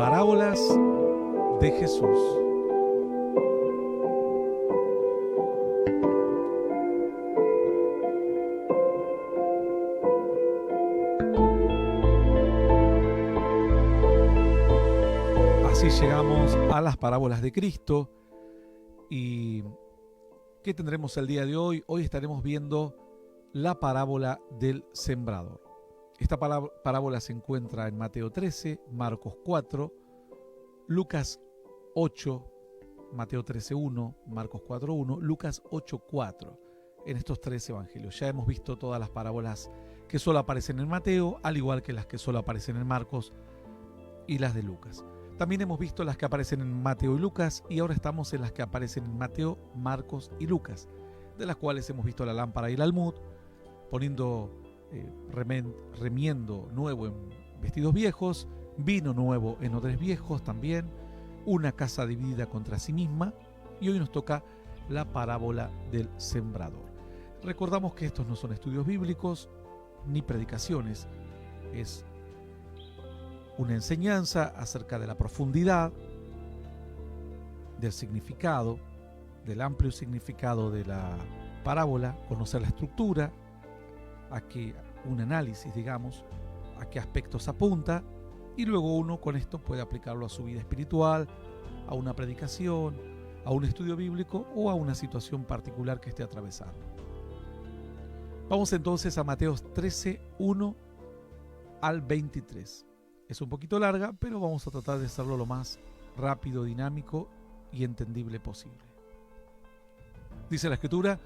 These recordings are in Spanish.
Parábolas de Jesús. Así llegamos a las parábolas de Cristo. ¿Y qué tendremos el día de hoy? Hoy estaremos viendo la parábola del sembrador. Esta parábola se encuentra en Mateo 13, Marcos 4, Lucas 8, Mateo 13:1, Marcos 4:1, Lucas 8:4. En estos tres evangelios ya hemos visto todas las parábolas que solo aparecen en Mateo, al igual que las que solo aparecen en Marcos y las de Lucas. También hemos visto las que aparecen en Mateo y Lucas, y ahora estamos en las que aparecen en Mateo, Marcos y Lucas, de las cuales hemos visto la lámpara y el almud, poniendo remiendo nuevo en vestidos viejos, vino nuevo en odres viejos también, una casa dividida contra sí misma, y hoy nos toca la parábola del sembrador. Recordamos que estos no son estudios bíblicos ni predicaciones, es una enseñanza acerca de la profundidad, del significado, del amplio significado de la parábola, conocer la estructura, un análisis, digamos, a qué aspectos apunta, y luego uno con esto puede aplicarlo a su vida espiritual, a una predicación, a un estudio bíblico o a una situación particular que esté atravesando. Vamos entonces a Mateo 13, 1 al 23. Es un poquito larga, pero vamos a tratar de hacerlo lo más rápido, dinámico y entendible posible. Dice la Escritura: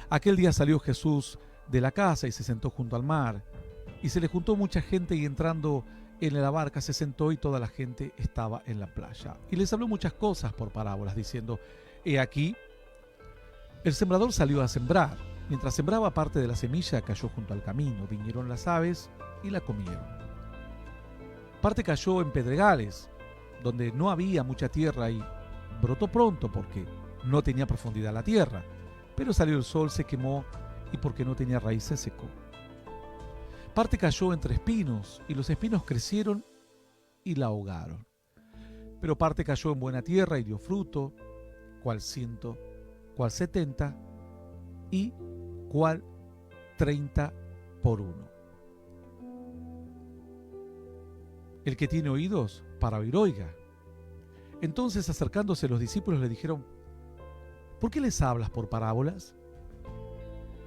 aquel día salió Jesús de la casa y se sentó junto al mar, y se le juntó mucha gente, y entrando en la barca se sentó, y toda la gente estaba en la playa. Y les habló muchas cosas por parábolas, diciendo: he aquí, el sembrador salió a sembrar. Mientras sembraba, parte de la semilla cayó junto al camino, vinieron las aves y la comieron. Parte cayó en pedregales, donde no había mucha tierra, y brotó pronto porque no tenía profundidad la tierra, pero salió el sol, se quemó, y porque no tenía raíz se secó. Parte cayó entre espinos, y los espinos crecieron y la ahogaron. Pero parte cayó en buena tierra y dio fruto, cual 100, cual 70 y cual 30 por 1. El que tiene oídos para oír, oiga. Entonces, acercándose los discípulos, le dijeron: ¿por qué les hablas por parábolas?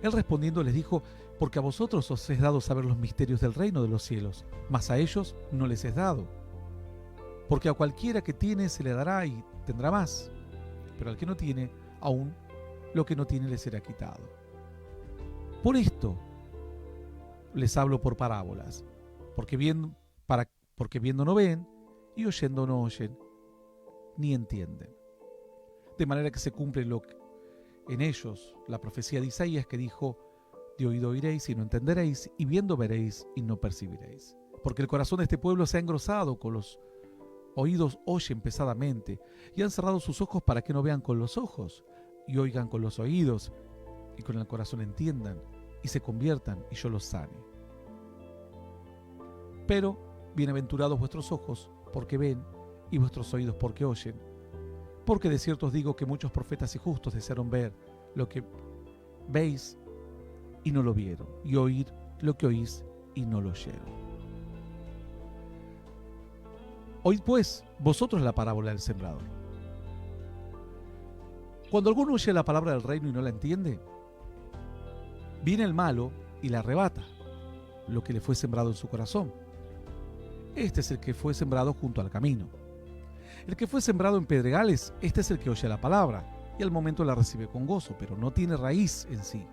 Él respondiendo les dijo: porque a vosotros os es dado saber los misterios del reino de los cielos, mas a ellos no les es dado. Porque a cualquiera que tiene se le dará y tendrá más, pero al que no tiene, aún lo que no tiene le será quitado. Por esto les hablo por parábolas, porque viendo no ven, y oyendo no oyen, ni entienden. De manera que se cumple en ellos la profecía de Isaías, que dijo: de oído oiréis y no entenderéis, y viendo veréis y no percibiréis. Porque el corazón de este pueblo se ha engrosado, con los oídos oyen pesadamente, y han cerrado sus ojos para que no vean con los ojos, y oigan con los oídos, y con el corazón entiendan, y se conviertan, y yo los sane. Pero bienaventurados vuestros ojos, porque ven, y vuestros oídos, porque oyen. Porque de cierto os digo que muchos profetas y justos desearon ver lo que veis y no lo vieron, y oír lo que oís y no lo oyeron. Oíd pues vosotros la parábola del sembrador. Cuando alguno oye la palabra del reino y no la entiende, viene el malo y la arrebata, lo que le fue sembrado en su corazón. Este es el que fue sembrado junto al camino. El que fue sembrado en pedregales, este es el que oye la palabra, y al momento la recibe con gozo, pero no tiene raíz en sí,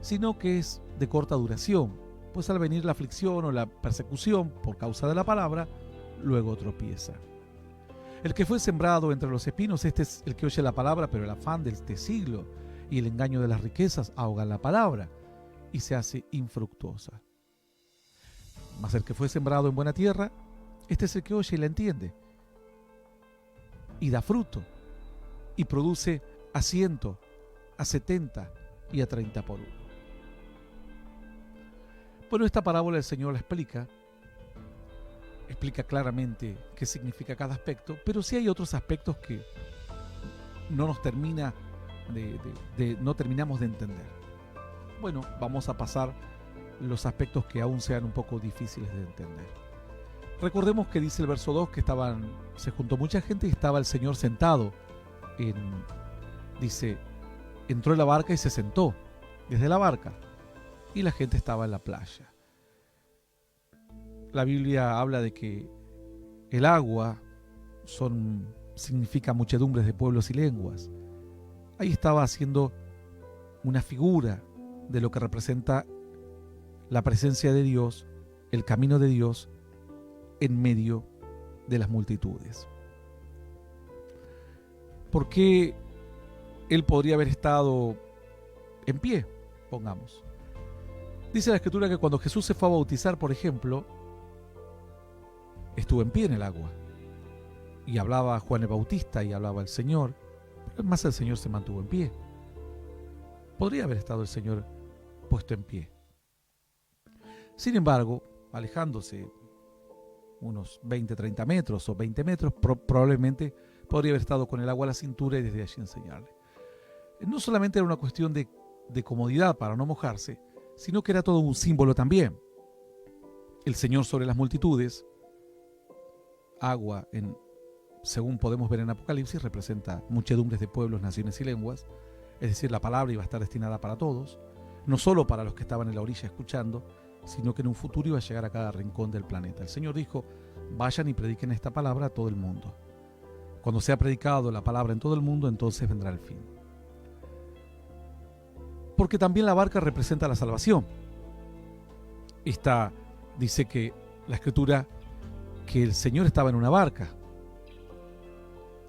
sino que es de corta duración, pues al venir la aflicción o la persecución por causa de la palabra, luego tropieza. El que fue sembrado entre los espinos, este es el que oye la palabra, pero el afán de este siglo y el engaño de las riquezas ahogan la palabra y se hace infructuosa. Mas el que fue sembrado en buena tierra, este es el que oye y la entiende, y da fruto, y produce a 100, a 70 y a 30 por 1. Bueno, esta parábola el Señor la explica explica claramente qué significa cada aspecto, pero sí hay otros aspectos que no nos termina no terminamos de entender. Bueno, vamos a pasar los aspectos que aún sean un poco difíciles de entender. Recordemos que dice el verso 2 que se juntó mucha gente y estaba el Señor sentado dice, entró en la barca y se sentó desde la barca y la gente estaba en la playa. La Biblia habla de que el agua significa muchedumbres de pueblos y lenguas. Ahí estaba haciendo una figura de lo que representa la presencia de Dios, el camino de Dios en medio de las multitudes. ¿Por qué él podría haber estado en pie? Pongamos. Dice la Escritura que cuando Jesús se fue a bautizar, por ejemplo, estuvo en pie en el agua. Y hablaba Juan el Bautista y hablaba el Señor, pero más el Señor se mantuvo en pie. Podría haber estado el Señor puesto en pie. Sin embargo, alejándose unos 20-30 metros o 20 metros, probablemente podría haber estado con el agua a la cintura y desde allí enseñarle. No solamente era una cuestión de comodidad para no mojarse, sino que era todo un símbolo también. El Señor sobre las multitudes, agua, según podemos ver en Apocalipsis, representa muchedumbres de pueblos, naciones y lenguas, es decir, la palabra iba a estar destinada para todos, no solo para los que estaban en la orilla escuchando, sino que en un futuro iba a llegar a cada rincón del planeta. El Señor dijo, vayan y prediquen esta palabra a todo el mundo. Cuando sea predicado la palabra en todo el mundo, entonces vendrá el fin. Porque también la barca representa la salvación. Dice que la Escritura que el Señor estaba en una barca,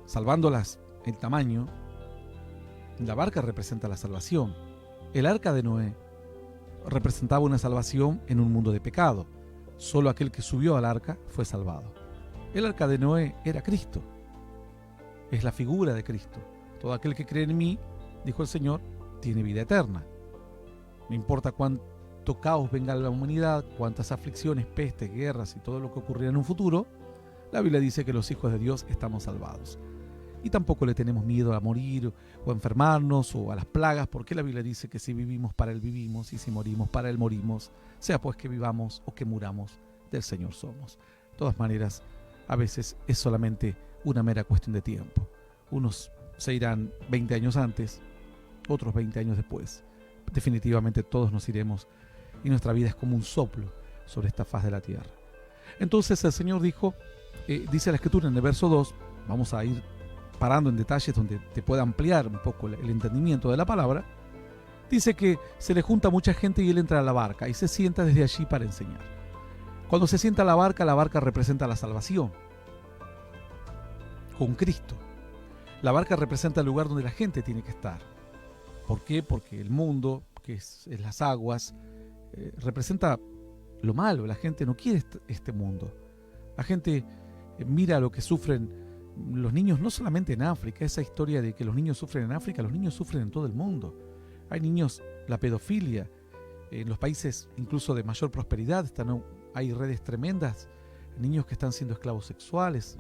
salvándolas el tamaño. La barca representa la salvación. El arca de Noé representaba una salvación en un mundo de pecado. Solo aquel que subió al arca fue salvado. El arca de Noé era Cristo. Es la figura de Cristo. Todo aquel que cree en mí, dijo el Señor, tiene vida eterna. No importa cuánto caos venga a la humanidad, cuántas aflicciones, pestes, guerras y todo lo que ocurrirá en un futuro, la Biblia dice que los hijos de Dios estamos salvados. Y tampoco le tenemos miedo a morir o a enfermarnos o a las plagas, porque la Biblia dice que si vivimos para Él vivimos y si morimos para Él morimos, sea pues que vivamos o que muramos, del Señor somos. De todas maneras, a veces es solamente una mera cuestión de tiempo. Unos se irán 20 años antes, otros 20 años después. Definitivamente todos nos iremos y nuestra vida es como un soplo sobre esta faz de la tierra. Entonces el Señor dijo, dice la Escritura en el verso 2, vamos a ir parando en detalles donde te pueda ampliar un poco el entendimiento de la palabra. Dice que se le junta mucha gente y él entra a la barca y se sienta desde allí para enseñar. Cuando se sienta a la barca representa la salvación con Cristo. La barca representa el lugar donde la gente tiene que estar. ¿Por qué? Porque el mundo, que es las aguas, representa lo malo. La gente no quiere este mundo. La gente mira lo que sufren los niños, no solamente en África. Esa historia de que los niños sufren en África, los niños sufren en todo el mundo. Hay niños, la pedofilia, en los países incluso de mayor prosperidad, hay redes tremendas, niños que están siendo esclavos sexuales,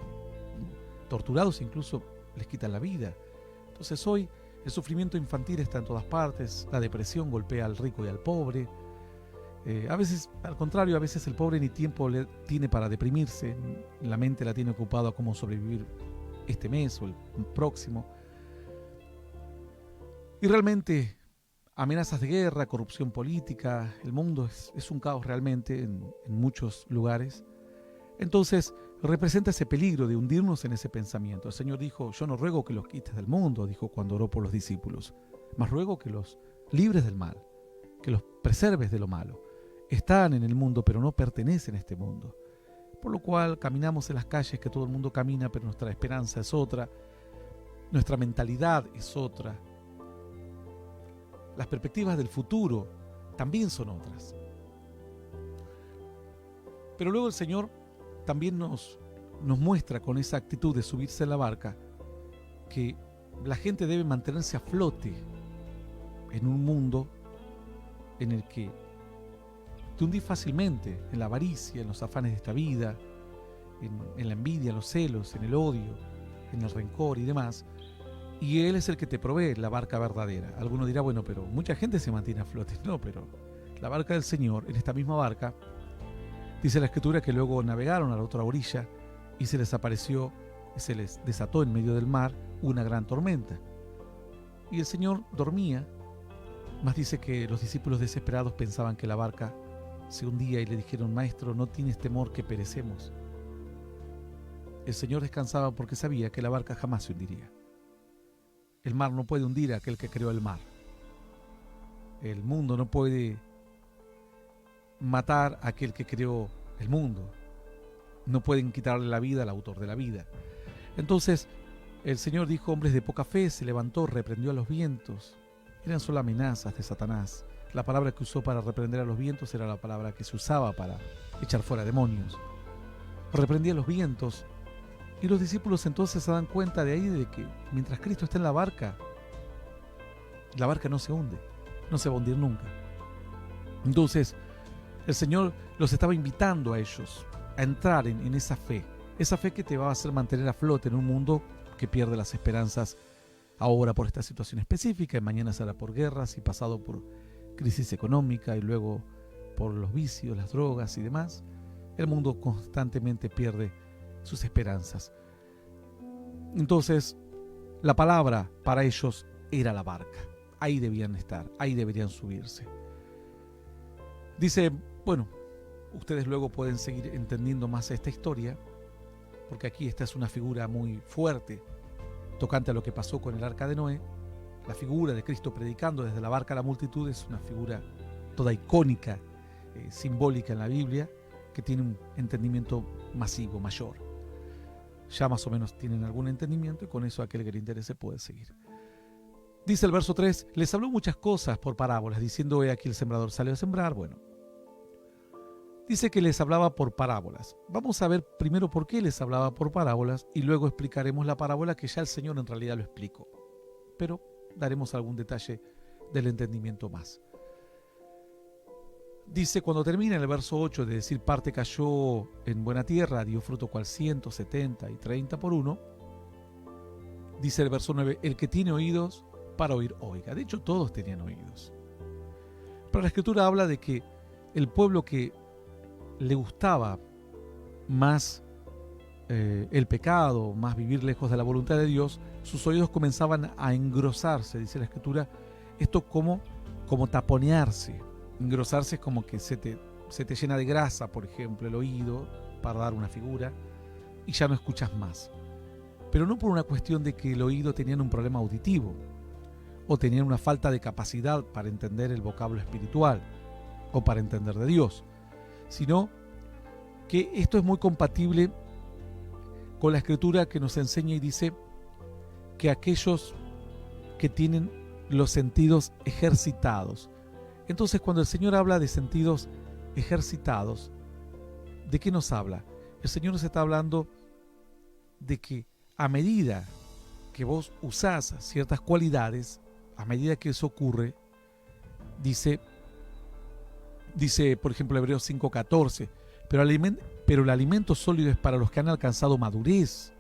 torturados, incluso les quitan la vida. Entonces hoy el sufrimiento infantil está en todas partes, la depresión golpea al rico y al pobre. A veces, al contrario, a veces el pobre ni tiempo le tiene para deprimirse, la mente la tiene ocupada a cómo sobrevivir este mes o el próximo. Y realmente amenazas de guerra, corrupción política, el mundo es un caos realmente en muchos lugares. Entonces representa ese peligro de hundirnos en ese pensamiento. El Señor dijo, yo no ruego que los quites del mundo, dijo cuando oró por los discípulos, mas ruego que los libres del mal, que los preserves de lo malo. Están en el mundo, pero no pertenecen a este mundo. Por lo cual caminamos en las calles que todo el mundo camina, pero nuestra esperanza es otra, nuestra mentalidad es otra. Las perspectivas del futuro también son otras. Pero luego el Señor también nos muestra con esa actitud de subirse a la barca que la gente debe mantenerse a flote en un mundo en el que te hundís fácilmente en la avaricia, en los afanes de esta vida, en la envidia, en los celos, en el odio, en el rencor y demás. Y Él es el que te provee la barca verdadera. Alguno dirá, bueno, pero mucha gente se mantiene a flote. No, pero la barca del Señor, en esta misma barca, dice la Escritura que luego navegaron a la otra orilla y se les apareció, se les desató en medio del mar una gran tormenta. Y el Señor dormía, mas dice que los discípulos desesperados pensaban que la barca se hundía y le dijeron, Maestro, ¿no tienes temor que perecemos? El Señor descansaba porque sabía que la barca jamás se hundiría. El mar no puede hundir a aquel que creó el mar. El mundo no puede matar a aquel que creó el mundo. No pueden quitarle la vida al autor de la vida. Entonces el Señor dijo, hombres de poca fe, se levantó, reprendió a los vientos. Eran solo amenazas de Satanás. La palabra que usó para reprender a los vientos era la palabra que se usaba para echar fuera demonios. Reprendía los vientos. Y los discípulos entonces se dan cuenta de ahí de que mientras Cristo está en la barca no se hunde, no se va a hundir nunca. Entonces el Señor los estaba invitando a ellos a entrar en esa fe que te va a hacer mantener a flote en un mundo que pierde las esperanzas ahora por esta situación específica, y mañana será por guerras y pasado por crisis económica y luego por los vicios, las drogas y demás. El mundo constantemente pierde sus esperanzas. Entonces, la palabra para ellos era la barca. Ahí debían estar, ahí deberían subirse. Dice, bueno, ustedes luego pueden seguir entendiendo más esta historia, porque aquí esta es una figura muy fuerte, tocante a lo que pasó con el arca de Noé. La figura de Cristo predicando desde la barca a la multitud es una figura toda icónica, simbólica en la Biblia, que tiene un entendimiento masivo, mayor. Ya más o menos tienen algún entendimiento y con eso aquel que le interese puede seguir. Dice el verso 3, les habló muchas cosas por parábolas, diciendo, he aquí el sembrador salió a sembrar. Bueno, dice que les hablaba por parábolas. Vamos a ver primero por qué les hablaba por parábolas y luego explicaremos la parábola que ya el Señor en realidad lo explicó. Pero daremos algún detalle del entendimiento más. Dice, cuando termina el verso 8 de decir, parte cayó en buena tierra, dio fruto cual 100, 70 y 30 por uno, dice el verso 9, el que tiene oídos para oír, oiga. De hecho, todos tenían oídos. Pero la Escritura habla de que el pueblo que le gustaba más el pecado, más vivir lejos de la voluntad de Dios, sus oídos comenzaban a engrosarse, dice la Escritura, esto como taponearse. Engrosarse es como que se te llena de grasa, por ejemplo, el oído, para dar una figura, y ya no escuchas más. Pero no por una cuestión de que el oído tenían un problema auditivo, o tenían una falta de capacidad para entender el vocablo espiritual, o para entender de Dios, sino que esto es muy compatible con la Escritura que nos enseña y dice que aquellos que tienen los sentidos ejercitados. Entonces, cuando el Señor habla de sentidos ejercitados, ¿de qué nos habla? El Señor nos está hablando de que a medida que vos usás ciertas cualidades, a medida que eso ocurre, dice por ejemplo, Hebreos 5:14, pero el alimento sólido es para los que han alcanzado madurez,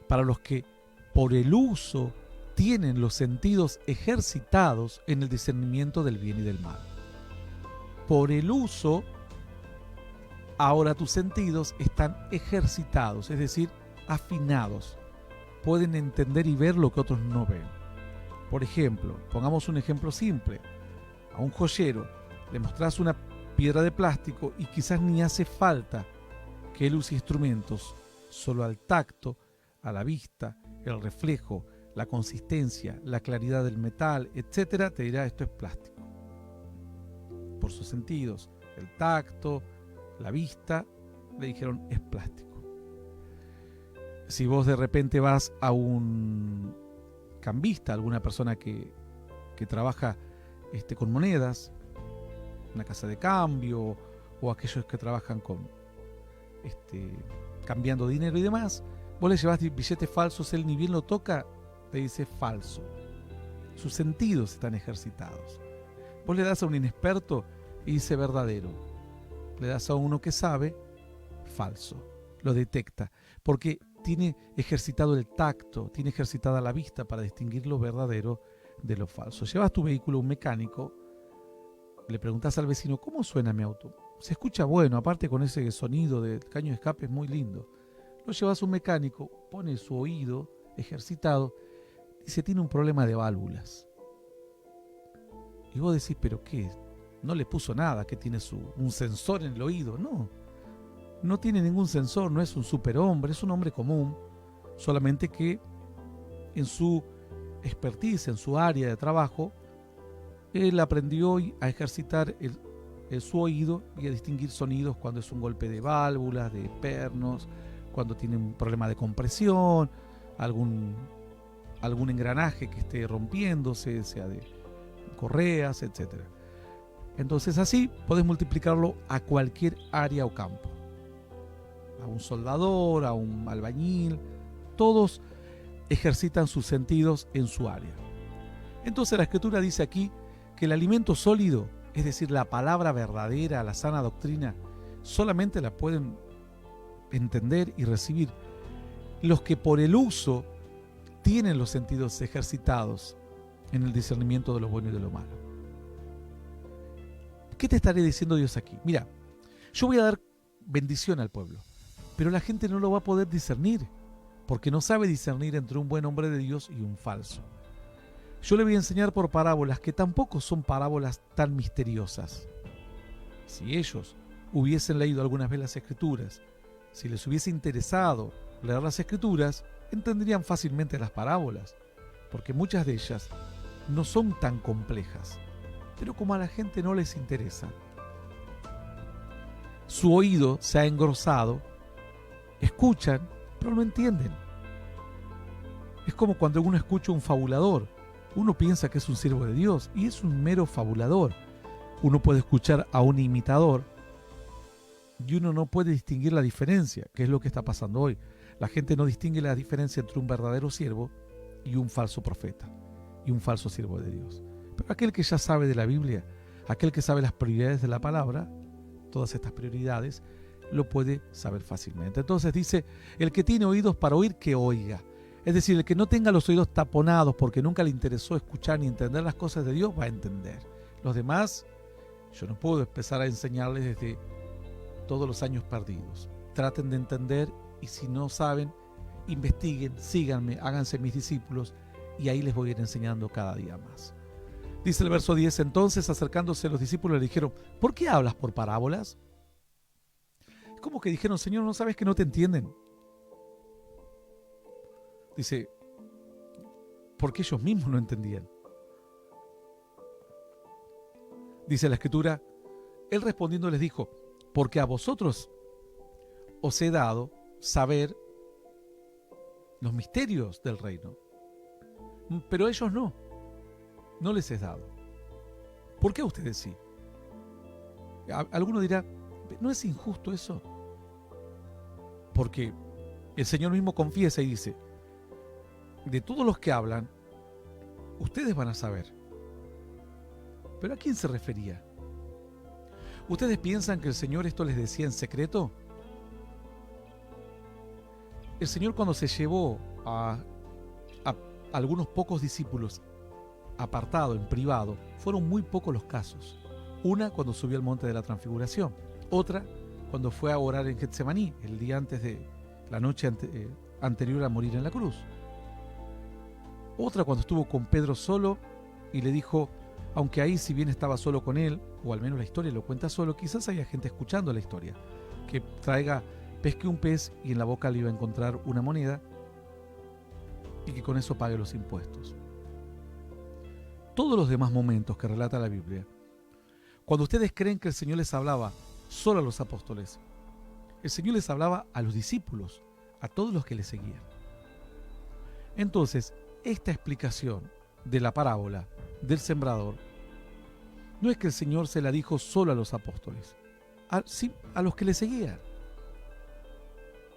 para los que por el uso tienen los sentidos ejercitados en el discernimiento del bien y del mal. Por el uso, ahora tus sentidos están ejercitados, es decir, afinados. Pueden entender y ver lo que otros no ven. Por ejemplo, pongamos un ejemplo simple. A un joyero le mostrás una piedra de plástico y quizás ni hace falta que él use instrumentos, solo al tacto, a la vista, el reflejo, la consistencia, la claridad del metal, etcétera, te dirá esto es plástico. Por sus sentidos, el tacto, la vista, le dijeron es plástico. Si vos de repente vas a un cambista, alguna persona que trabaja con monedas, una casa de cambio, o aquellos que trabajan con cambiando dinero y demás, vos le llevas billetes falsos, él ni bien lo toca, te dice falso. Sus sentidos están ejercitados. Vos le das a un inexperto y dice verdadero. Le das a uno que sabe, falso. lo detecta, porque tiene ejercitado el tacto, tiene ejercitada la vista para distinguir lo verdadero de lo falso. Llevas tu vehículo a un mecánico, le preguntas al vecino, ¿cómo suena mi auto? Se escucha bueno, aparte con ese sonido del caño de escape es muy lindo. Lo llevas a un mecánico, pone su oído ejercitado, dice, tiene un problema de válvulas. Y vos decís, ¿pero qué? No le puso nada, que tiene un sensor en el oído. No tiene ningún sensor, no es un superhombre, es un hombre común, solamente que en su expertise, en su área de trabajo, él aprendió a ejercitar su oído y a distinguir sonidos cuando es un golpe de válvulas, de pernos, cuando tiene un problema de compresión, algún engranaje que esté rompiéndose, sea de correas, etc. Entonces así podés multiplicarlo a cualquier área o campo. A un soldador, a un albañil, todos ejercitan sus sentidos en su área. Entonces la Escritura dice aquí que el alimento sólido, es decir, la palabra verdadera, la sana doctrina, solamente la pueden entender y recibir los que por el uso tienen los sentidos ejercitados en el discernimiento de lo bueno y de lo malo. ¿Qué te estaré diciendo Dios aquí? Mira, yo voy a dar bendición al pueblo, pero la gente no lo va a poder discernir, porque no sabe discernir entre un buen hombre de Dios y un falso. Yo le voy a enseñar por parábolas que tampoco son parábolas tan misteriosas. Si ellos hubiesen leído algunas vez las Escrituras, si les hubiese interesado leer las Escrituras, entenderían fácilmente las parábolas, porque muchas de ellas no son tan complejas. Pero como a la gente no les interesa, su oído se ha engrosado, escuchan, pero no entienden. Es como cuando uno escucha un fabulador. Uno piensa que es un siervo de Dios y es un mero fabulador. Uno puede escuchar a un imitador y uno no puede distinguir la diferencia, que es lo que está pasando hoy. La gente no distingue la diferencia entre un verdadero siervo y un falso profeta y un falso siervo de Dios. Pero aquel que ya sabe de la Biblia, aquel que sabe las prioridades de la palabra, todas estas prioridades, lo puede saber fácilmente. Entonces dice, el que tiene oídos para oír, que oiga. Es decir, el que no tenga los oídos taponados porque nunca le interesó escuchar ni entender las cosas de Dios, va a entender. Los demás, yo no puedo empezar a enseñarles desde todos los años perdidos. Traten de entender y si no saben, investiguen, síganme, háganse mis discípulos y ahí les voy a ir enseñando cada día más. Dice el verso 10, entonces acercándose los discípulos le dijeron, ¿por qué hablas por parábolas? Es como que dijeron, Señor, ¿no sabes que no te entienden? Dice, porque ellos mismos no entendían. Dice la Escritura, él respondiendo les dijo, porque a vosotros os he dado saber los misterios del reino, pero a ellos no les he dado. ¿Por qué a ustedes sí? Alguno dirá, ¿no es injusto eso? Porque el Señor mismo confiesa y dice, de todos los que hablan, ustedes van a saber. ¿Pero a quién se refería? ¿Ustedes piensan que el Señor esto les decía en secreto? El Señor cuando se llevó a algunos pocos discípulos apartado, en privado, fueron muy pocos los casos. Una cuando subió al monte de la transfiguración, otra cuando fue a orar en Getsemaní, el día antes de la noche anterior a morir en la cruz. Otra cuando estuvo con Pedro solo y le dijo, aunque ahí si bien estaba solo con él, o al menos la historia lo cuenta solo, quizás haya gente escuchando la historia, que pesque un pez y en la boca le iba a encontrar una moneda y que con eso pague los impuestos. Todos los demás momentos que relata la Biblia, cuando ustedes creen que el Señor les hablaba solo a los apóstoles, el Señor les hablaba a los discípulos, a todos los que le seguían. Entonces, esta explicación de la parábola del sembrador no es que el Señor se la dijo solo a los apóstoles, sí, a los que le seguían.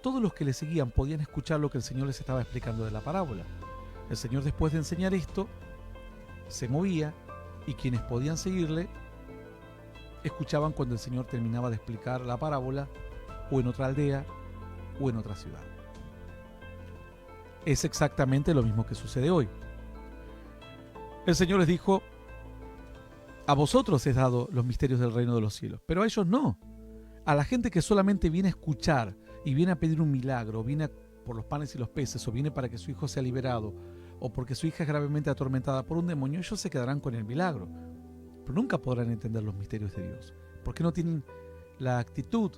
Todos los que le seguían podían escuchar lo que el Señor les estaba explicando de la parábola. El Señor, después de enseñar esto, se movía y quienes podían seguirle escuchaban cuando el Señor terminaba de explicar la parábola o en otra aldea o en otra ciudad. Es exactamente lo mismo que sucede hoy. El Señor les dijo: a vosotros es dado los misterios del reino de los cielos, pero a ellos no. A la gente que solamente viene a escuchar y viene a pedir un milagro, viene por los panes y los peces, o viene para que su hijo sea liberado, o porque su hija es gravemente atormentada por un demonio, ellos se quedarán con el milagro, pero nunca podrán entender los misterios de Dios, porque no tienen la actitud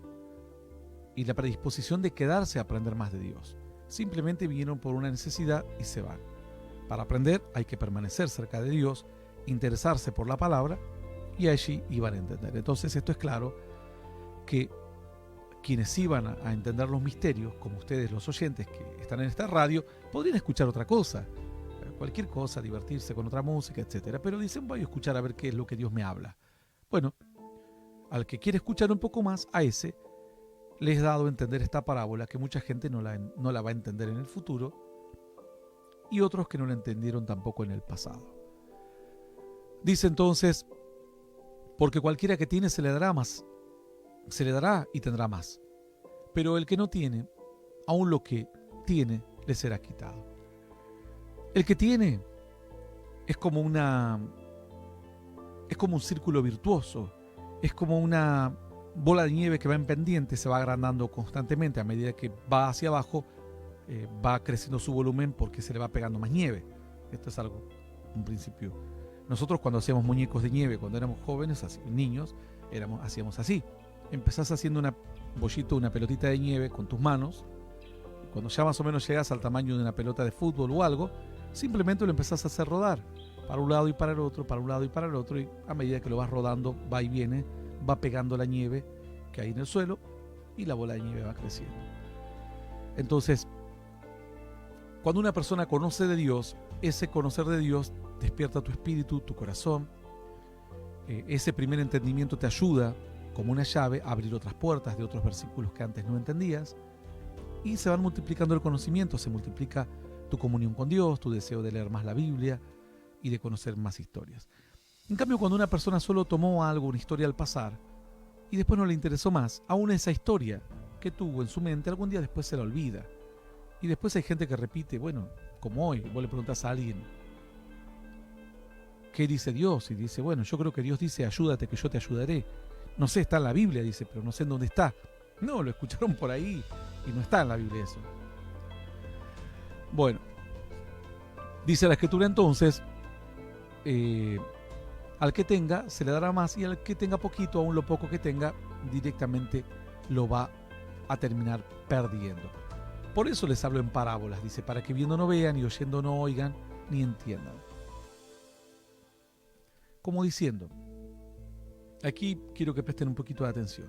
y la predisposición de quedarse a aprender más de Dios. Simplemente vinieron por una necesidad y se van. Para aprender hay que permanecer cerca de Dios, interesarse por la palabra, y allí iban a entender. Entonces esto es claro que quienes iban a entender los misterios, como ustedes los oyentes que están en esta radio, podrían escuchar otra cosa, cualquier cosa, divertirse con otra música, etc. Pero dicen: voy a escuchar a ver qué es lo que Dios me habla. Bueno, al que quiere escuchar un poco más, a ese les he dado a entender esta parábola que mucha gente no la va a entender en el futuro, y otros que no la entendieron tampoco en el pasado. Dice entonces: porque cualquiera que tiene se le dará más, se le dará y tendrá más. Pero el que no tiene, aun lo que tiene le será quitado. El que tiene es como un círculo virtuoso, es como una bola de nieve que va en pendiente, se va agrandando constantemente. A medida que va hacia abajo, va creciendo su volumen porque se le va pegando más nieve. Esto es algo, un principio. Nosotros cuando hacíamos muñecos de nieve, cuando éramos jóvenes, niños, hacíamos así. Empezás haciendo una bollito, una pelotita de nieve con tus manos, y cuando ya más o menos llegas al tamaño de una pelota de fútbol o algo, simplemente lo empezás a hacer rodar, para un lado y para el otro, para un lado y para el otro, y a medida que lo vas rodando, va y viene, va pegando la nieve que hay en el suelo, y la bola de nieve va creciendo. Entonces, cuando una persona conoce de Dios, ese conocer de Dios despierta tu espíritu, tu corazón. Ese primer entendimiento te ayuda, como una llave, a abrir otras puertas de otros versículos que antes no entendías, y se van multiplicando el conocimiento, se multiplica tu comunión con Dios, tu deseo de leer más la Biblia y de conocer más historias. En cambio, cuando una persona solo tomó algo, una historia al pasar, y después no le interesó más, aún esa historia que tuvo en su mente, algún día después se la olvida. Y después hay gente que repite, bueno, como hoy, vos le preguntás a alguien: ¿qué dice Dios? Y dice: bueno, yo creo que Dios dice: ayúdate que yo te ayudaré. No sé, está en la Biblia, dice, pero no sé en dónde está. No, lo escucharon por ahí y no está en la Biblia eso. Bueno, dice la Escritura entonces, al que tenga se le dará más, y al que tenga poquito, aún lo poco que tenga, directamente lo va a terminar perdiendo. Por eso les hablo en parábolas, dice, para que viendo no vean y oyendo no oigan ni entiendan. Como diciendo, aquí quiero que presten un poquito de atención.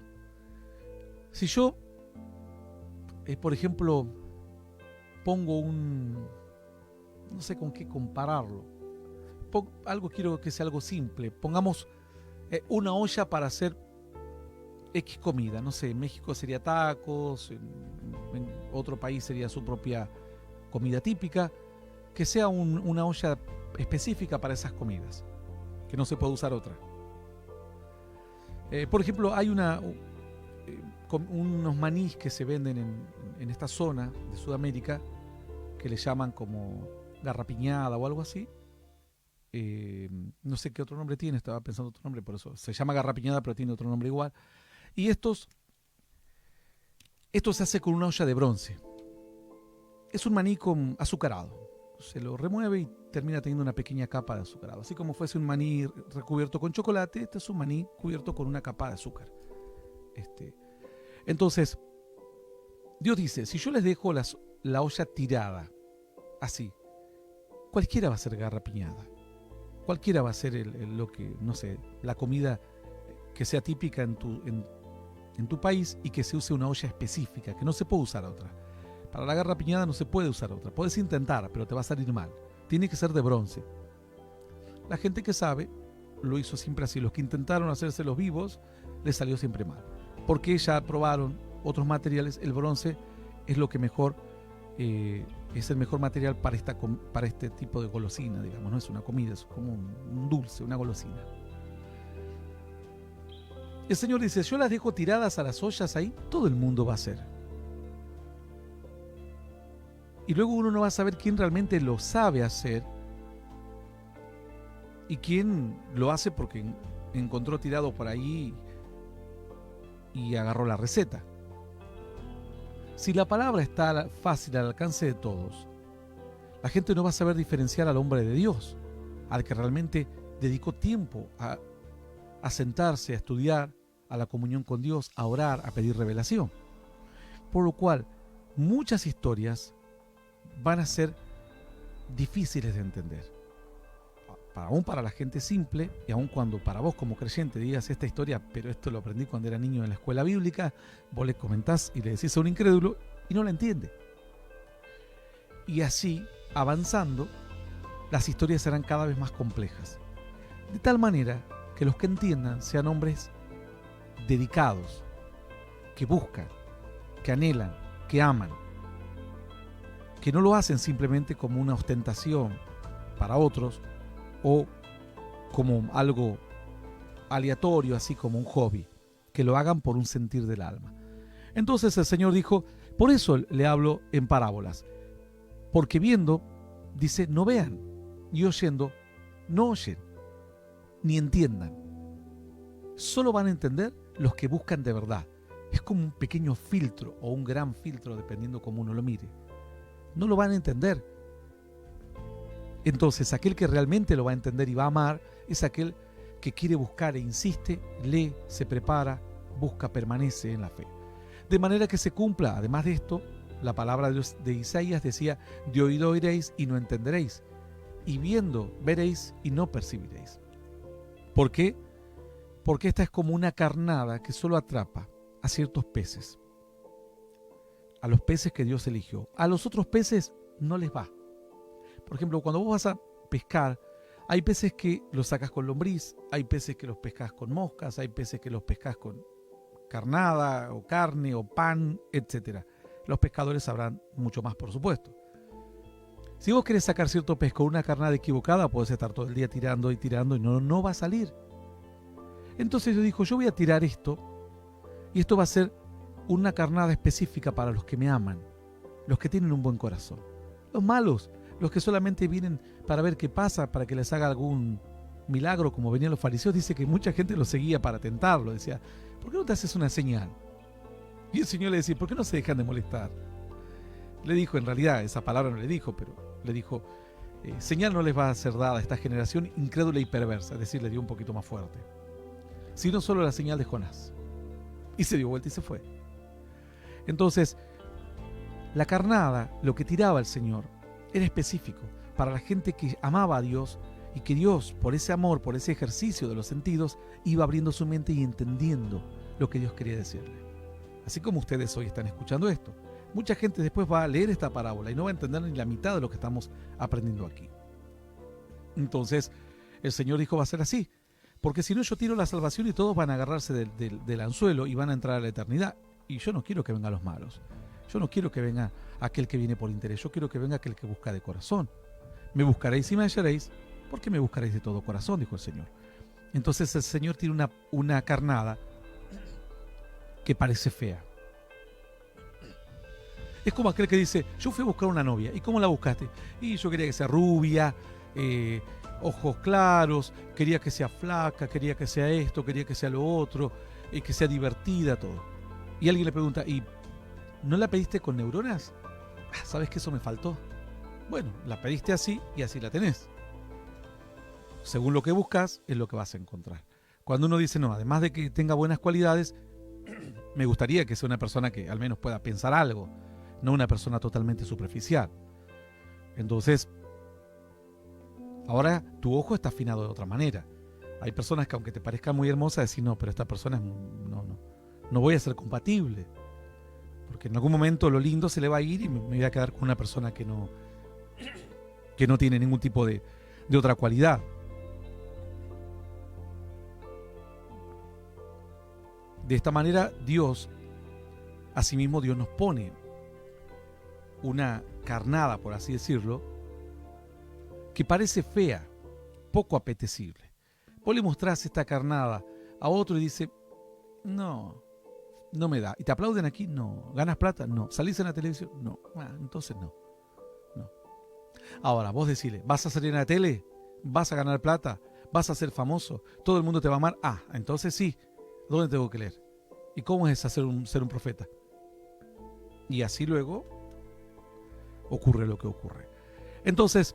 Si yo, por ejemplo, pongo no sé con qué compararlo, algo, quiero que sea algo simple. Pongamos una olla para hacer X comida, no sé, en México sería tacos, en otro país sería su propia comida típica, que sea una olla específica para esas comidas, que no se puede usar otra. Por ejemplo, hay unos manís que se venden en esta zona de Sudamérica, que le llaman como garrapiñada o algo así. No sé qué otro nombre tiene, estaba pensando otro nombre, por eso se llama garrapiñada, pero tiene otro nombre igual. Y esto se hace con una olla de bronce. Es un maní azucarado. Se lo remueve y termina teniendo una pequeña capa de azucarado. Así como fuese un maní recubierto con chocolate, este es un maní cubierto con una capa de azúcar. Entonces, Dios dice, si yo les dejo la olla tirada, así, cualquiera va a ser garrapiñada. Cualquiera va a ser lo que, no sé, la comida que sea típica en tu país, y que se use una olla específica, que no se puede usar otra. Para la garrapiñada no se puede usar otra. Puedes intentar, pero te va a salir mal. Tiene que ser de bronce. La gente que sabe lo hizo siempre así. Los que intentaron hacerse los vivos les salió siempre mal, porque ya probaron otros materiales. El bronce es lo que mejor es el mejor material para este tipo de golosina, digamos. No es una comida, es como un dulce, una golosina. El Señor dice, yo las dejo tiradas a las ollas ahí, todo el mundo va a hacer. Y luego uno no va a saber quién realmente lo sabe hacer y quién lo hace porque encontró tirado por ahí y agarró la receta. Si la palabra está fácil al alcance de todos, la gente no va a saber diferenciar al hombre de Dios, al que realmente dedicó tiempo a sentarse, a estudiar, a la comunión con Dios, a orar, a pedir revelación. Por lo cual, muchas historias van a ser difíciles de entender. Aún para la gente simple, y aún cuando para vos como creyente digas esta historia, pero esto lo aprendí cuando era niño en la escuela bíblica, vos le comentás y le decís a un incrédulo y no la entiende. Y así, avanzando, las historias serán cada vez más complejas. De tal manera que los que entiendan sean hombres dedicados, que buscan, que anhelan, que aman, que no lo hacen simplemente como una ostentación para otros o como algo aleatorio, así como un hobby, que lo hagan por un sentir del alma. Entonces el Señor dijo, por eso le hablo en parábolas, porque viendo, dice, no vean, y oyendo, no oyen, ni entiendan. Solo van a entender los que buscan de verdad. Es como un pequeño filtro o un gran filtro, dependiendo cómo uno lo mire. No lo van a entender. Entonces, aquel que realmente lo va a entender y va a amar es aquel que quiere buscar e insiste, lee, se prepara, busca, permanece en la fe. De manera que se cumpla, además de esto, la palabra de Isaías decía, de oído oiréis y no entenderéis, y viendo veréis y no percibiréis. ¿Por qué? Porque esta es como una carnada que solo atrapa a ciertos peces, a los peces que Dios eligió. A los otros peces no les va. Por ejemplo, cuando vos vas a pescar, hay peces que los sacas con lombriz, hay peces que los pescas con moscas, hay peces que los pescas con carnada o carne o pan, etc. Los pescadores sabrán mucho más, por supuesto. Si vos querés sacar cierto pez con una carnada equivocada, podés estar todo el día tirando y no va a salir. Entonces yo dijo, yo voy a tirar esto y esto va a ser una carnada específica para los que me aman, los que tienen un buen corazón. Los malos, los que solamente vienen para ver qué pasa, para que les haga algún milagro, como venían los fariseos, dice que mucha gente lo seguía para tentarlo. Decía, ¿por qué no te haces una señal? Y el Señor le decía, ¿por qué no se dejan de molestar? Le dijo, en realidad, esa palabra no le dijo, pero le dijo, señal no les va a ser dada a esta generación incrédula y perversa, es decir, le dio un poquito más fuerte, sino solo la señal de Jonás. Y se dio vuelta y se fue. Entonces, la carnada, lo que tiraba el Señor, era específico para la gente que amaba a Dios y que Dios, por ese amor, por ese ejercicio de los sentidos, iba abriendo su mente y entendiendo lo que Dios quería decirle. Así como ustedes hoy están escuchando esto. Mucha gente después va a leer esta parábola y no va a entender ni la mitad de lo que estamos aprendiendo aquí. Entonces, el Señor dijo, va a ser así. Porque si no, yo tiro la salvación y todos van a agarrarse del anzuelo y van a entrar a la eternidad. Y yo no quiero que vengan los malos. Yo no quiero que venga aquel que viene por interés. Yo quiero que venga aquel que busca de corazón. Me buscaréis y me hallaréis, porque me buscaréis de todo corazón, dijo el Señor. Entonces el Señor tiene una carnada que parece fea. Es como aquel que dice, yo fui a buscar una novia. ¿Y cómo la buscaste? Y yo quería que sea rubia, ojos claros, quería que sea flaca, quería que sea esto, quería que sea lo otro, que sea divertida, todo. Y alguien le pregunta, ¿y no la pediste con neuronas? ¿Sabes que eso me faltó? Bueno, la pediste así y así la tenés. Según lo que buscas, es lo que vas a encontrar. Cuando uno dice, no, además de que tenga buenas cualidades, me gustaría que sea una persona que al menos pueda pensar algo, no una persona totalmente superficial. Entonces, ahora tu ojo está afinado de otra manera. Hay personas que aunque te parezca muy hermosa, decís, no, pero esta persona no voy a ser compatible. Porque en algún momento lo lindo se le va a ir y me voy a quedar con una persona que no tiene ningún tipo de otra cualidad. De esta manera, asimismo Dios nos pone una carnada, por así decirlo, que parece fea, poco apetecible. Vos le mostrás esta carnada a otro y dice, no me da. ¿Y te aplauden aquí? No. ¿Ganas plata? No. ¿Salís en la televisión? No. Entonces no. Ahora, vos decile, ¿vas a salir en la tele? ¿Vas a ganar plata? ¿Vas a ser famoso? ¿Todo el mundo te va a amar? Ah, entonces sí. ¿Dónde tengo que leer? ¿Y cómo es ser un profeta? Y así luego ocurre lo que ocurre. Entonces,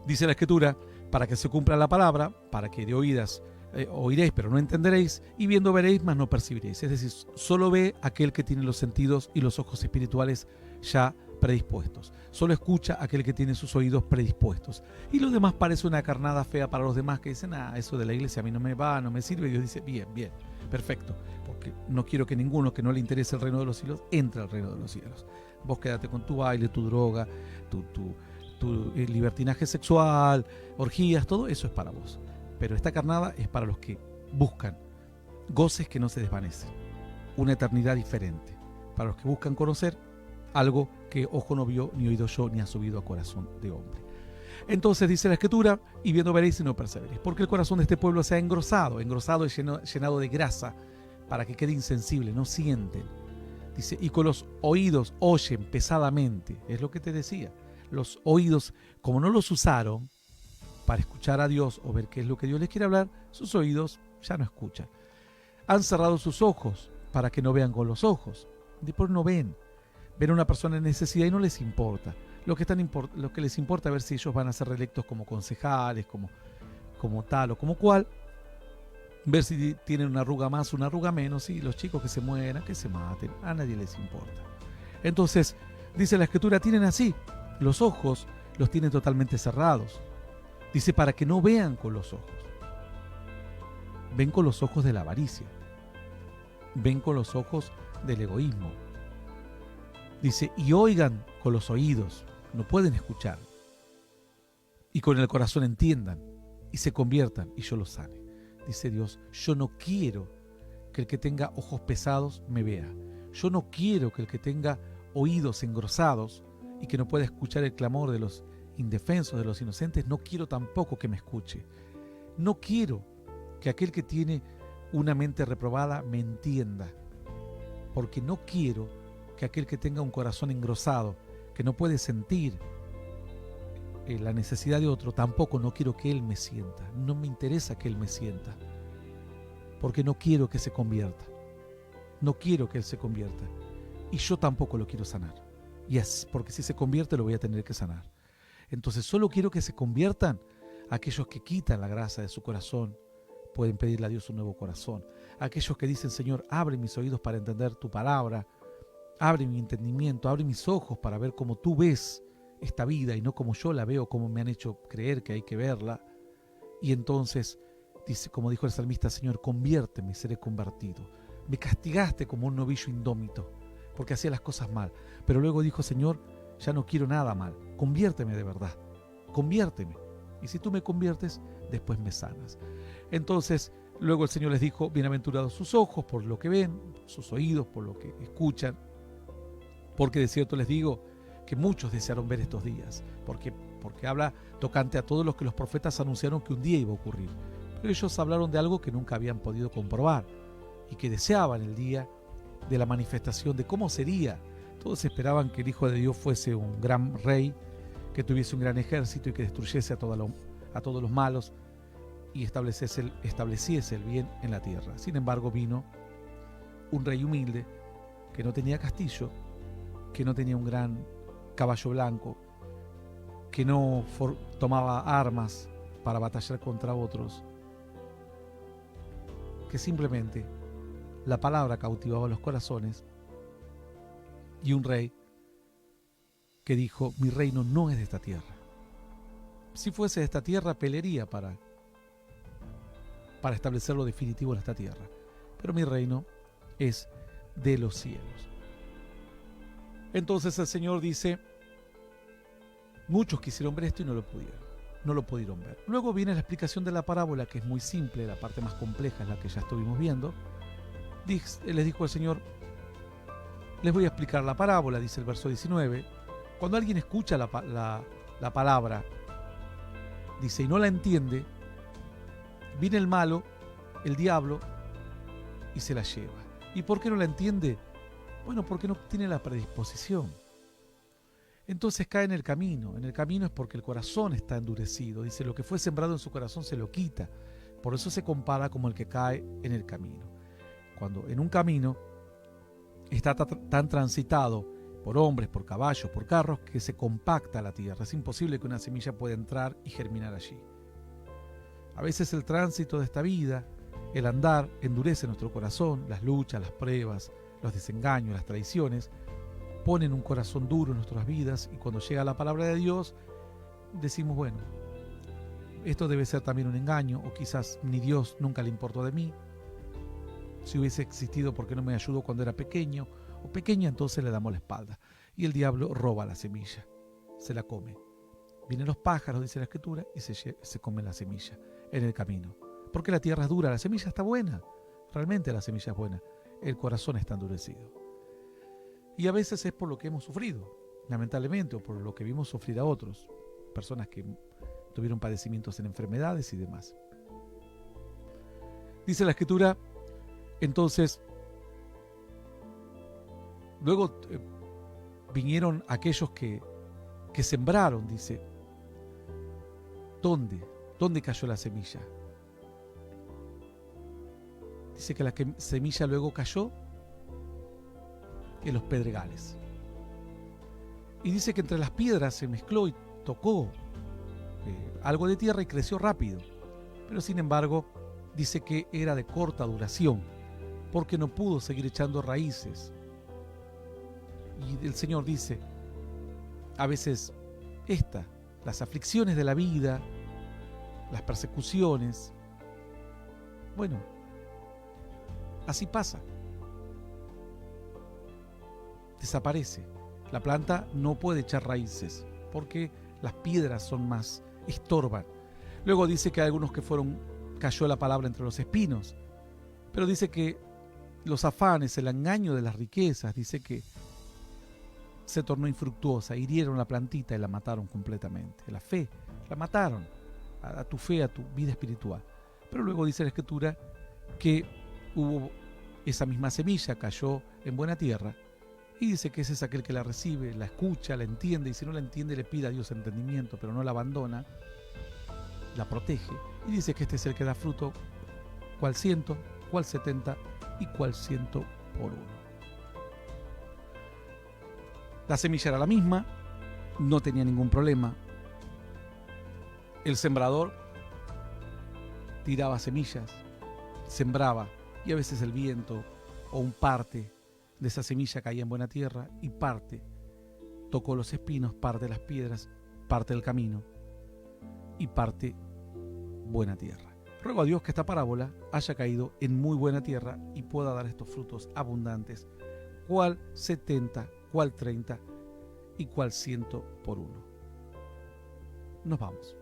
dice la Escritura, para que se cumpla la palabra, para que de oídas oiréis, pero no entenderéis, y viendo veréis, mas no percibiréis. Es decir, solo ve aquel que tiene los sentidos y los ojos espirituales ya predispuestos. Solo escucha aquel que tiene sus oídos predispuestos. Y lo demás parece una carnada fea para los demás que dicen, eso de la iglesia a mí no me va, no me sirve. Y Dios dice, bien, perfecto, porque no quiero que ninguno que no le interese el reino de los cielos entre al reino de los cielos. Vos quédate con tu baile, tu droga, tu libertinaje sexual, orgías, todo eso es para vos. Pero esta carnada es para los que buscan goces que no se desvanecen, una eternidad diferente, para los que buscan conocer algo que ojo no vio, ni oído yo, ni ha subido a corazón de hombre. Entonces dice la Escritura, y viendo veréis y no perceberéis, porque el corazón de este pueblo se ha engrosado es llenado de grasa, para que quede insensible, no sienten. Dice, y con los oídos oyen pesadamente, es lo que te decía. Los oídos, como no los usaron para escuchar a Dios o ver qué es lo que Dios les quiere hablar, sus oídos ya no escuchan. Han cerrado sus ojos para que no vean con los ojos. Después no ven. Ven a una persona en necesidad y no les importa. Lo que les importa es ver si ellos van a ser reelectos como concejales, como tal o como cual. Ver si tienen una arruga más, una arruga menos, y los chicos que se mueran, que se maten. A nadie les importa. Entonces, dice la Escritura, tienen así. Los ojos los tienen totalmente cerrados. Dice, para que no vean con los ojos. Ven con los ojos de la avaricia. Ven con los ojos del egoísmo. Dice, y oigan con los oídos. No pueden escuchar. Y con el corazón entiendan. Y se conviertan y yo los sane. Dice Dios, yo no quiero que el que tenga ojos pesados me vea. Yo no quiero que el que tenga oídos engrosados y que no pueda escuchar el clamor de los indefensos, de los inocentes, no quiero tampoco que me escuche. No quiero que aquel que tiene una mente reprobada me entienda, porque no quiero que aquel que tenga un corazón engrosado, que no puede sentir la necesidad de otro, tampoco no quiero que él me sienta. No me interesa que él me sienta, porque no quiero que se convierta. No quiero que él se convierta. Y yo tampoco lo quiero sanar. Y es porque si se convierte lo voy a tener que sanar. Entonces solo quiero que se conviertan aquellos que quitan la grasa de su corazón. Pueden pedirle a Dios un nuevo corazón. Aquellos que dicen, Señor, abre mis oídos para entender tu palabra. Abre mi entendimiento, abre mis ojos para ver cómo tú ves esta vida y no como yo la veo, como me han hecho creer que hay que verla. Y entonces, dice, como dijo el salmista, Señor, conviérteme y seré convertido. Me castigaste como un novillo indómito, porque hacía las cosas mal. Pero luego dijo, Señor, ya no quiero nada mal. Conviérteme de verdad. Conviérteme. Y si tú me conviertes, después me sanas. Entonces, luego el Señor les dijo, bienaventurados sus ojos por lo que ven, sus oídos por lo que escuchan. Porque de cierto les digo que muchos desearon ver estos días, porque habla tocante a todos los que los profetas anunciaron que un día iba a ocurrir. Pero ellos hablaron de algo que nunca habían podido comprobar y que deseaban el día de la manifestación de cómo sería. Todos esperaban que el Hijo de Dios fuese un gran rey, que tuviese un gran ejército y que destruyese a todos los malos y estableciese el bien en la tierra. Sin embargo, vino un rey humilde que no tenía castillo, que no tenía un gran caballo blanco, que no tomaba armas para batallar contra otros, que simplemente la palabra cautivaba los corazones, y un rey que dijo, mi reino no es de esta tierra. Si fuese de esta tierra, pelearía para establecer lo definitivo en esta tierra, pero mi reino es de los cielos. Entonces el Señor dice, muchos quisieron ver esto y no lo pudieron ver. Luego viene la explicación de la parábola, que es muy simple, la parte más compleja es la que ya estuvimos viendo. Les dijo el Señor, les voy a explicar la parábola, dice el verso 19. Cuando alguien escucha la palabra, dice, y no la entiende, viene el malo, el diablo, y se la lleva. ¿Y por qué no la entiende? Bueno, porque no tiene la predisposición. entonces cae en el camino. En el camino es porque el corazón está endurecido. Dice, lo que fue sembrado en su corazón se lo quita. Por eso se compara como el que cae en el camino. Cuando en un camino está tan transitado por hombres, por caballos, por carros, que se compacta la tierra. Es imposible que una semilla pueda entrar y germinar allí. A veces el tránsito de esta vida, el andar, endurece nuestro corazón. Las luchas, las pruebas, los desengaños, las traiciones, ponen un corazón duro en nuestras vidas, y cuando llega la palabra de Dios, decimos, bueno, esto debe ser también un engaño, o quizás ni Dios nunca le importó de mí. Si hubiese existido, ¿por qué no me ayudó cuando era pequeño o pequeña? Entonces le damos la espalda. Y el diablo roba la semilla, se la come. Vienen los pájaros, dice la Escritura, y se comen la semilla en el camino. Porque la tierra es dura, la semilla está buena. Realmente la semilla es buena. El corazón está endurecido. Y a veces es por lo que hemos sufrido, lamentablemente, o por lo que vimos sufrir a otros. Personas que tuvieron padecimientos en enfermedades y demás. Dice la Escritura, entonces, luego vinieron aquellos que sembraron, dice. ¿Dónde? ¿Dónde cayó la semilla? Dice que la semilla luego cayó en los pedregales. Y dice que entre las piedras se mezcló y tocó algo de tierra y creció rápido. Pero sin embargo, dice que era de corta duración, porque no pudo seguir echando raíces. Y el Señor dice, a veces las aflicciones de la vida, las persecuciones, bueno, así pasa. Desaparece. La planta no puede echar raíces porque las piedras son más, estorban. Luego dice que algunos que cayó la palabra entre los espinos, pero dice que los afanes, el engaño de las riquezas, dice que se tornó infructuosa, hirieron la plantita y la mataron completamente. La fe, la mataron, a tu fe, a tu vida espiritual. Pero luego dice la Escritura que hubo esa misma semilla, cayó en buena tierra, y dice que ese es aquel que la recibe, la escucha, la entiende, y si no la entiende le pide a Dios entendimiento, pero no la abandona, la protege, y dice que este es el que da fruto, cual 100, cual 70 y cual 100 por 1. La semilla era la misma, no tenía ningún problema. El sembrador tiraba semillas, sembraba, y a veces el viento o un parte de esa semilla caía en buena tierra y parte tocó los espinos, parte las piedras, parte del camino y parte buena tierra. Ruego a Dios que esta parábola haya caído en muy buena tierra y pueda dar estos frutos abundantes, cual 70, cual 30 y cual 100 por 1. Nos vamos.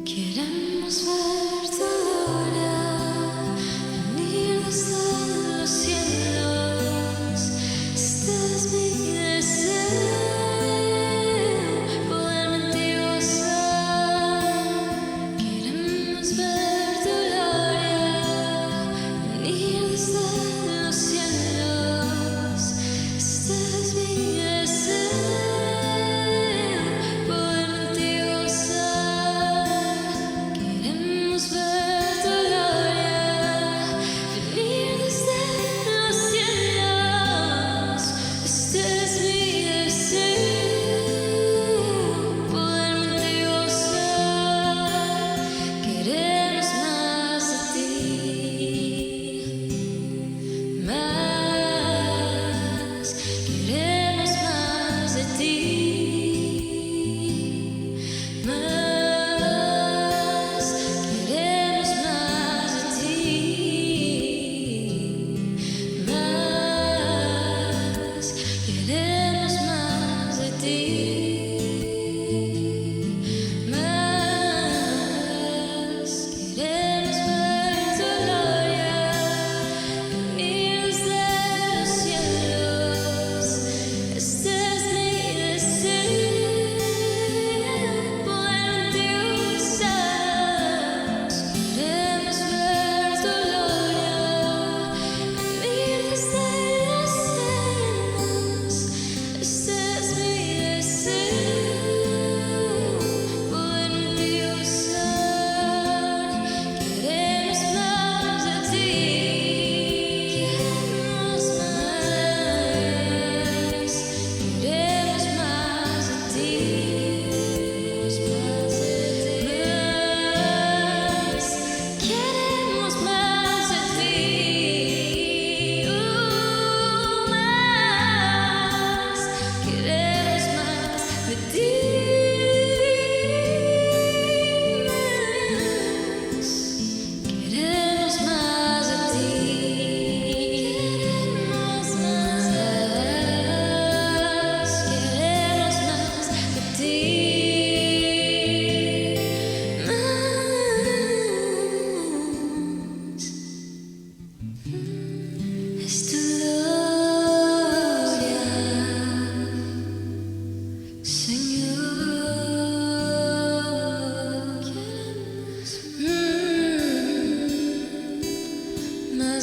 Queremos ver tu gloria venir desde los cielos. Este es mi deseo, poder en ti gozar. Queremos ver tu gloria venir desde los cielos. Este es mi deseo, poder en ti gozar.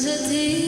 de ti.